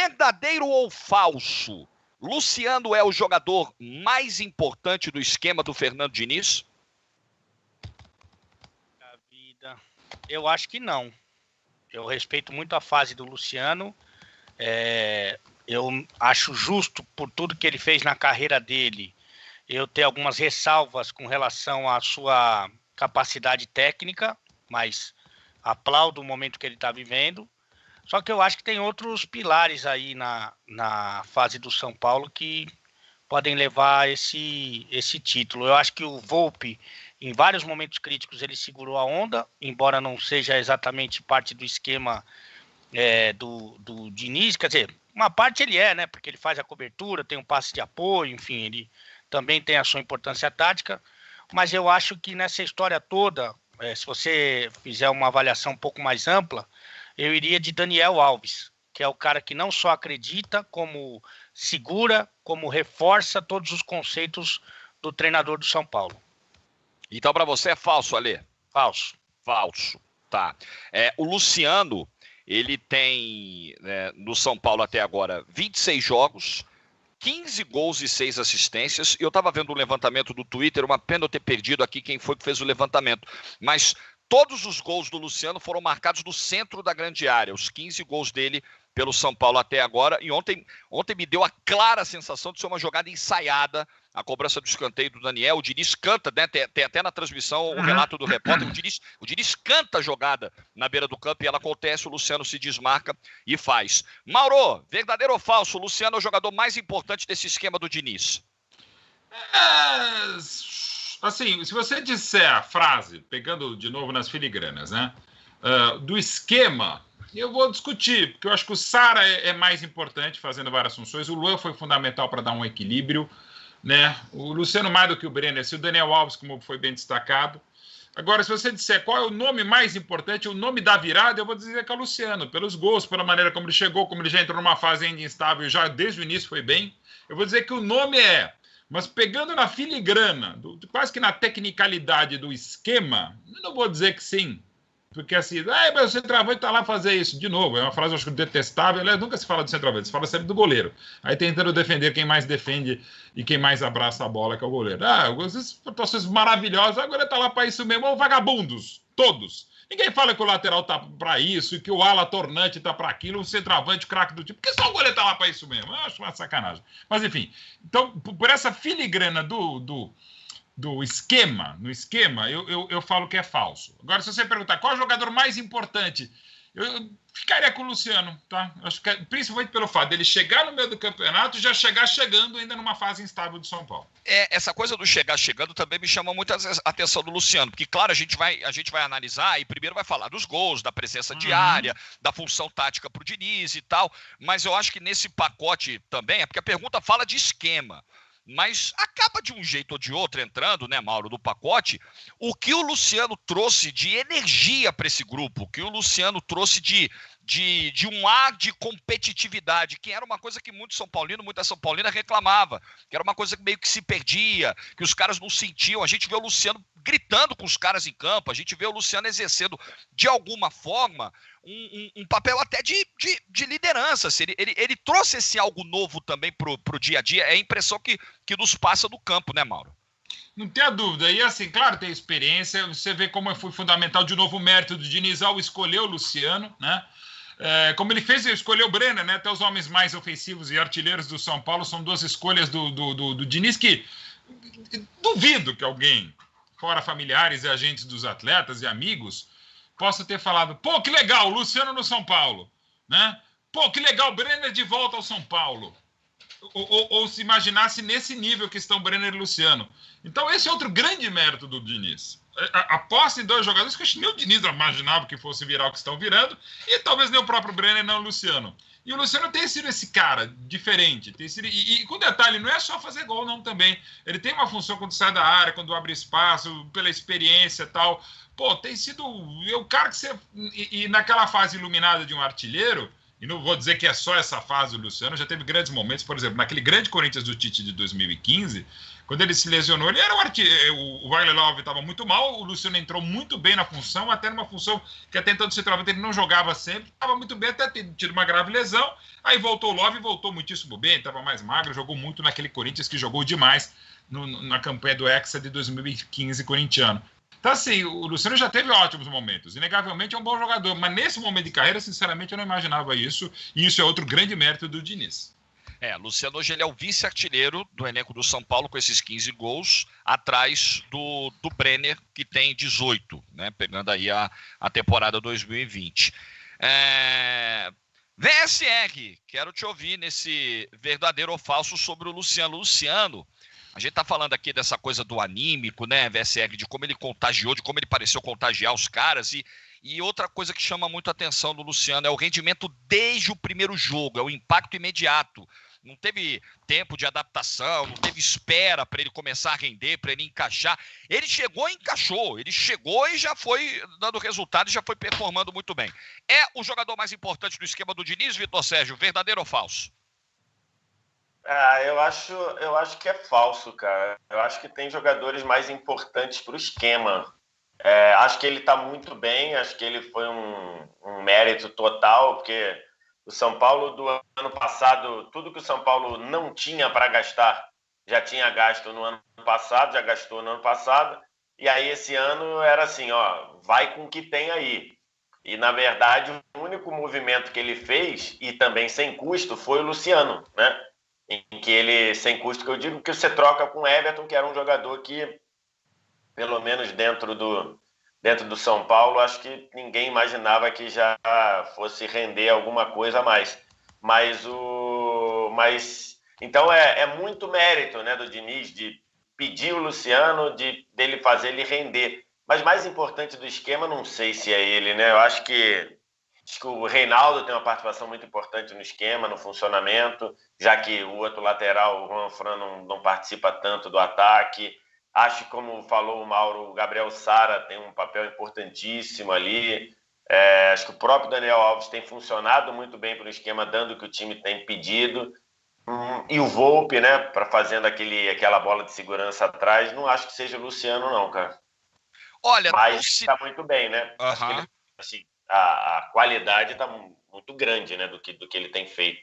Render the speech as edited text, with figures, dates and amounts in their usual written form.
verdadeiro ou falso? Luciano é o jogador mais importante do esquema do Fernando Diniz? Eu acho que não. Eu respeito muito a fase do Luciano. Eu acho justo, por tudo que ele fez na carreira dele, eu ter algumas ressalvas com relação à sua capacidade técnica, mas aplaudo o momento que ele está vivendo. Só que eu acho que tem outros pilares aí na fase do São Paulo que podem levar esse título. Eu acho que o Volpi, em vários momentos críticos, ele segurou a onda, embora não seja exatamente parte do esquema do Diniz. Quer dizer, uma parte ele né? Porque ele faz a cobertura, tem um passe de apoio, enfim, ele também tem a sua importância tática. Mas eu acho que nessa história toda, se você fizer uma avaliação um pouco mais ampla, eu iria de Daniel Alves, que é o cara que não só acredita, como segura, como reforça todos os conceitos do treinador do São Paulo. Então, para você é falso, Alê? Falso. Falso, tá. O Luciano, ele tem, no São Paulo até agora, 26 jogos, 15 gols e 6 assistências. Eu estava vendo um levantamento do Twitter, uma pena eu ter perdido aqui quem foi que fez o levantamento, mas todos os gols do Luciano foram marcados no centro da grande área, os 15 gols dele pelo São Paulo até agora, e ontem me deu a clara sensação de ser uma jogada ensaiada, a cobrança do escanteio do Daniel. O Diniz canta, né? Tem até na transmissão o relato do repórter, o Diniz canta a jogada na beira do campo e ela acontece, o Luciano se desmarca e faz. Mauro, verdadeiro ou falso, o Luciano é o jogador mais importante desse esquema do Diniz? Assim, se você disser a frase, pegando de novo nas filigranas, né, do esquema, eu vou discutir, porque eu acho que o Sara é mais importante, fazendo várias funções, o Luan foi fundamental para dar um equilíbrio, né, o Luciano mais do que o Brenner, se o Daniel Alves, como foi bem destacado. Agora, se você disser qual é o nome mais importante, o nome da virada, eu vou dizer que é o Luciano, pelos gols, pela maneira como ele chegou, como ele já entrou numa fase ainda instável, já desde o início foi bem. Eu vou dizer que o nome mas pegando na filigrana, quase que na tecnicalidade do esquema, eu não vou dizer que sim. Porque assim, mas o centroavante está lá fazer isso. De novo, é uma frase, eu acho, detestável. Aliás, nunca se fala do centroavante, se fala sempre do goleiro. Aí tentando defender quem mais defende e quem mais abraça a bola, que é o goleiro. Essas atuações maravilhosas, agora está lá para isso mesmo. Vagabundos, todos. Ninguém fala que o lateral tá para isso, que o ala tornante tá para aquilo, o centroavante, o craque do tipo. Porque só o goleiro tá lá para isso mesmo. Eu acho uma sacanagem. Mas, enfim. Então, por essa filigrana do esquema, no esquema, eu falo que é falso. Agora, se você perguntar qual é o jogador mais importante, eu ficaria com o Luciano, tá? Acho que principalmente pelo fato dele chegar no meio do campeonato e já chegar chegando ainda numa fase instável do São Paulo. Essa coisa do chegar chegando também me chama muito a atenção do Luciano, porque, claro, a gente vai analisar e primeiro vai falar dos gols, da presença diária, da função tática pro Diniz e tal, mas eu acho que nesse pacote também, porque a pergunta fala de esquema, mas acaba de um jeito ou de outro entrando, né, Mauro, do pacote, o que o Luciano trouxe de energia para esse grupo, o que o Luciano trouxe de um ar de competitividade, que era uma coisa que muita São Paulina reclamava, que era uma coisa que meio que se perdia, que os caras não sentiam. A gente vê o Luciano gritando com os caras em campo, a gente vê o Luciano exercendo de alguma forma um papel até de liderança. Ele trouxe esse algo novo também pro dia a dia, é a impressão que nos passa do campo, né, Mauro? Não tem a dúvida. E assim, claro, tem experiência, você vê como foi fundamental de novo o mérito do Diniz ao escolher o Luciano, né? Como ele fez, ele escolheu o Brenner, né? Até os homens mais ofensivos e artilheiros do São Paulo são duas escolhas do Diniz que duvido que alguém, fora familiares e agentes dos atletas e amigos, possa ter falado, pô, que legal, Luciano no São Paulo, né? Pô, que legal, Brenner de volta ao São Paulo. Ou se imaginasse nesse nível que estão Brenner e Luciano. Então esse é outro grande mérito do Diniz. A posse em dois jogadores que eu acho que nem o Diniz imaginava que fosse virar o que estão virando, e talvez nem o próprio Brenner, não o Luciano. E o Luciano tem sido esse cara diferente. E com detalhe, não é só fazer gol, não, também. Ele tem uma função quando sai da área, quando abre espaço, pela experiência e tal. Pô, tem sido o cara que você... E naquela fase iluminada de um artilheiro, e não vou dizer que é só essa fase do Luciano, já teve grandes momentos, por exemplo, naquele grande Corinthians do Tite de 2015, Quando ele se lesionou, ele era o Wagner Love estava muito mal, o Luciano entrou muito bem na função, até numa função que até então do centroavante ele não jogava sempre, estava muito bem, até ter tido uma grave lesão. Aí voltou o Love, voltou muitíssimo bem, estava mais magro, jogou muito naquele Corinthians que jogou demais na campanha do Hexa de 2015 corintiano. Então, assim, o Luciano já teve ótimos momentos. Inegavelmente é um bom jogador. Mas nesse momento de carreira, sinceramente, eu não imaginava isso. E isso é outro grande mérito do Diniz. Luciano hoje ele é o vice-artilheiro do elenco do São Paulo com esses 15 gols, atrás do Brenner, que tem 18, né? Pegando aí a temporada 2020. VSR, quero te ouvir nesse verdadeiro ou falso sobre o Luciano. Luciano, a gente tá falando aqui dessa coisa do anímico, né, VSR, de como ele contagiou, de como ele pareceu contagiar os caras, e outra coisa que chama muito a atenção do Luciano é o rendimento desde o primeiro jogo, é o impacto imediato. Não teve tempo de adaptação, não teve espera para ele começar a render, para ele encaixar. Ele chegou e encaixou, ele chegou e já foi dando resultado, já foi performando muito bem. É o jogador mais importante do esquema do Diniz, Vitor Sérgio, verdadeiro ou falso? Eu acho que é falso, cara. Eu acho que tem jogadores mais importantes para o esquema. Acho que ele está muito bem, acho que ele foi um mérito total, porque o São Paulo do ano passado, tudo que o São Paulo não tinha para gastar, já tinha gasto no ano passado, já gastou no ano passado, e aí esse ano era assim, ó, vai com o que tem aí. E, na verdade, o único movimento que ele fez, e também sem custo, foi o Luciano, né? Em que ele, sem custo, que eu digo que você troca com o Everton, que era um jogador que, pelo menos dentro do São Paulo, acho que ninguém imaginava que já fosse render alguma coisa a mais. Mas então é muito mérito, né, do Diniz de pedir o Luciano, dele fazer ele render. Mas mais importante do esquema, não sei se é ele, né? Eu acho que o Reinaldo tem uma participação muito importante no esquema, no funcionamento, já que o outro lateral, o Juan Fran, não participa tanto do ataque. Acho que, como falou o Mauro, o Gabriel Sara tem um papel importantíssimo ali. Acho que o próprio Daniel Alves tem funcionado muito bem para o esquema, dando o que o time tem pedido. E o Volpi, né, para fazendo aquela bola de segurança atrás, não acho que seja o Luciano, não, cara. Olha, mas está muito bem, né? Uhum. Acho que ele, assim, a qualidade está muito grande, né, do que ele tem feito.